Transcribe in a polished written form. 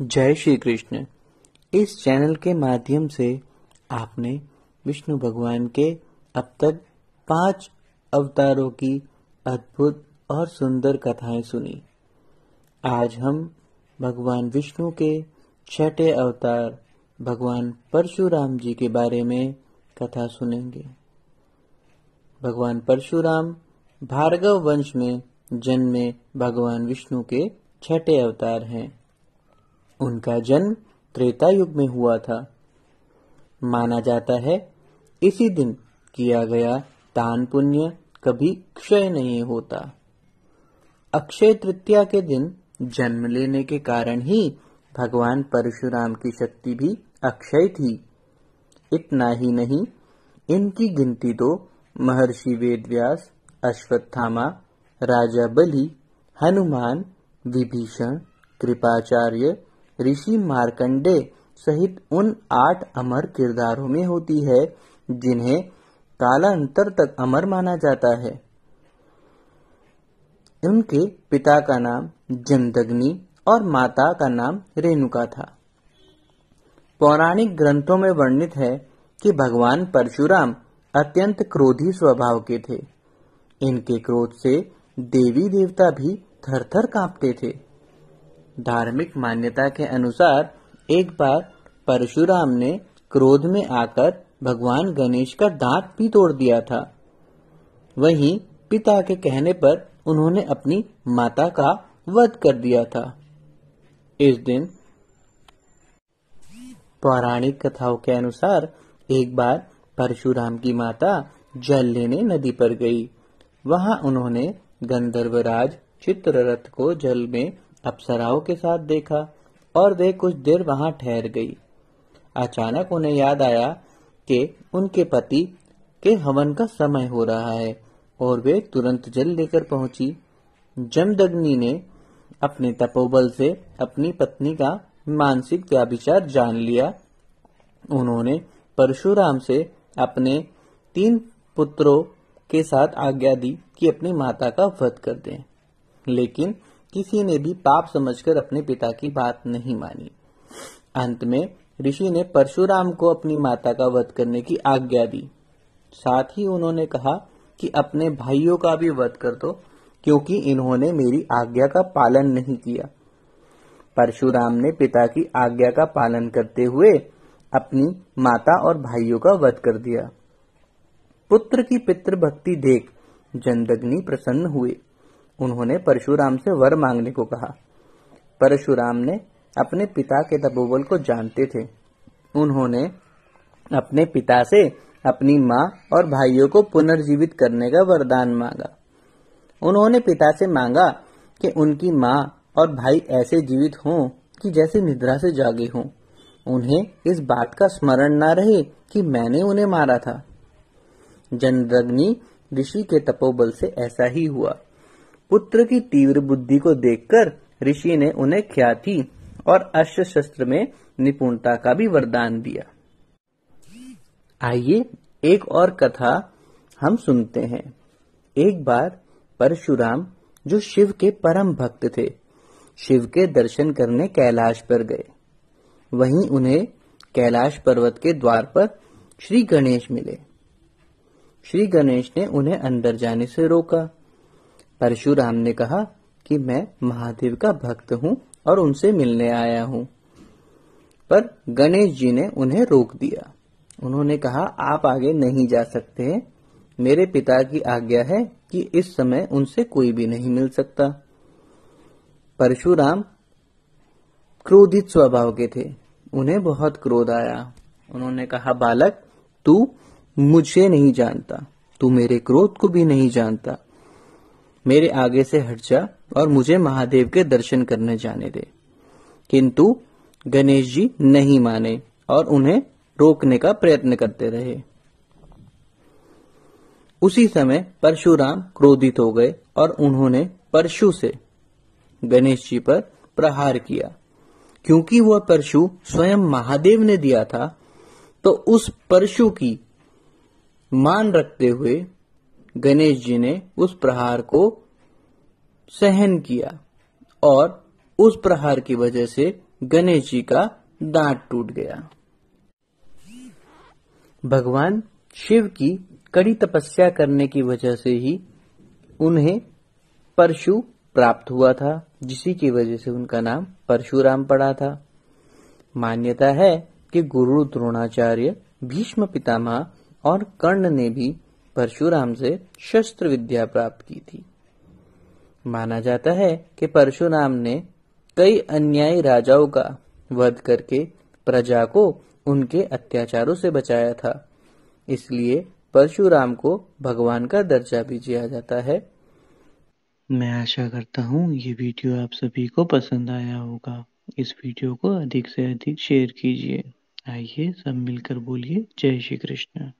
जय श्री कृष्ण। इस चैनल के माध्यम से आपने विष्णु भगवान के अब तक 5 अवतारों की अद्भुत और सुंदर कथाएं सुनी। आज हम भगवान विष्णु के 6ठे अवतार भगवान परशुराम जी के बारे में कथा सुनेंगे। भगवान परशुराम भार्गव वंश में जन्मे भगवान विष्णु के 6ठे अवतार हैं। उनका जन्म त्रेता युग में हुआ था। माना जाता है इसी दिन किया गया दान पुण्य कभी क्षय नहीं होता। अक्षय तृतीया के दिन जन्म लेने के कारण ही भगवान परशुराम की शक्ति भी अक्षय थी। इतना ही नहीं, इनकी गिनती तो महर्षि वेदव्यास, अश्वत्थामा, राजा बलि, हनुमान, विभीषण, कृपाचार्य, ऋषि मार्कंडेय सहित उन 8 अमर किरदारों में होती है जिन्हें कालांतर तक अमर माना जाता है। उनके पिता का नाम जमदग्नि और माता का नाम रेणुका था। पौराणिक ग्रंथों में वर्णित है कि भगवान परशुराम अत्यंत क्रोधी स्वभाव के थे। इनके क्रोध से देवी देवता भी थर-थर कांपते थे। धार्मिक मान्यता के अनुसार एक बार परशुराम ने क्रोध में आकर भगवान गणेश का दांत भी तोड़ दिया था। वहीं पिता के कहने पर उन्होंने अपनी माता का वध कर दिया था। इस दिन पौराणिक कथाओं के अनुसार एक बार परशुराम की माता जल लेने नदी पर गई। वहां उन्होंने गंधर्वराज चित्ररथ को जल में अप्सराओं के साथ देखा और वे कुछ देर वहां ठहर गई। अचानक उन्हें याद आया कि उनके पति के हवन का समय हो रहा है और वे तुरंत जल लेकर पहुंची। जमदग्नि ने अपने तपोबल से अपनी पत्नी का मानसिक व्यभिचार जान लिया। उन्होंने परशुराम से अपने 3 पुत्रों के साथ आज्ञा दी कि अपनी माता का वध कर दें, लेकिन किसी ने भी पाप समझकर अपने पिता की बात नहीं मानी। अंत में ऋषि ने परशुराम को अपनी माता का वध करने की आज्ञा दी। साथ ही उन्होंने कहा कि अपने भाइयों का भी वध कर दो, क्योंकि इन्होंने मेरी आज्ञा का पालन नहीं किया। परशुराम ने पिता की आज्ञा का पालन करते हुए अपनी माता और भाइयों का वध कर दिया। पुत्र की पितृभक्ति देख जमदग्नि प्रसन्न हुए। उन्होंने परशुराम से वर मांगने को कहा। परशुराम ने अपने पिता के तपोबल को जानते थे। उन्होंने अपने पिता से अपनी मां और भाइयों को पुनर्जीवित करने का वरदान मांगा। उन्होंने पिता से मांगा कि उनकी मां और भाई ऐसे जीवित हों कि जैसे निद्रा से जागे हों। उन्हें इस बात का स्मरण न रहे कि मैंने उन्हें मारा था। जमदग्नि ऋषि के तपोबल से ऐसा ही हुआ। पुत्र की तीव्र बुद्धि को देखकर ऋषि ने उन्हें ख्याति और अस्त्र शस्त्र में निपुणता का भी वरदान दिया। आइए एक और कथा हम सुनते हैं। एक बार परशुराम, जो शिव के परम भक्त थे, शिव के दर्शन करने कैलाश पर गए। वहीं उन्हें कैलाश पर्वत के द्वार पर श्री गणेश मिले। श्री गणेश ने उन्हें अंदर जाने से रोका। परशुराम ने कहा कि मैं महादेव का भक्त हूं और उनसे मिलने आया हूं, पर गणेश जी ने उन्हें रोक दिया। उन्होंने कहा, आप आगे नहीं जा सकते हैं। मेरे पिता की आज्ञा है कि इस समय उनसे कोई भी नहीं मिल सकता। परशुराम क्रोधित स्वभाव के थे। उन्हें बहुत क्रोध आया। उन्होंने कहा, बालक, तू मुझे नहीं जानता, तू मेरे क्रोध को भी नहीं जानता। मेरे आगे से हट जा और मुझे महादेव के दर्शन करने जाने दे। किंतु गणेश जी नहीं माने और उन्हें रोकने का प्रयत्न करते रहे। उसी समय परशुराम क्रोधित हो गए और उन्होंने परशु से गणेश जी पर प्रहार किया। क्योंकि वह परशु स्वयं महादेव ने दिया था, तो उस परशु की मान रखते हुए गणेश जी ने उस प्रहार को सहन किया और उस प्रहार की वजह से गणेश जी का दांत टूट गया। भगवान शिव की कड़ी तपस्या करने की वजह से ही उन्हें परशु प्राप्त हुआ था, जिसी की वजह से उनका नाम परशुराम पड़ा था। मान्यता है कि गुरु द्रोणाचार्य, भीष्म पितामह और कर्ण ने भी परशुराम से शस्त्र विद्या प्राप्त की थी। माना जाता है कि परशुराम ने कई अन्यायी राजाओं का वध करके प्रजा को उनके अत्याचारों से बचाया था। इसलिए परशुराम को भगवान का दर्जा भी दिया जाता है। मैं आशा करता हूँ ये वीडियो आप सभी को पसंद आया होगा। इस वीडियो को अधिक से अधिक शेयर कीजिए। आइए सब मिलकर बोलिए जय श्री कृष्ण।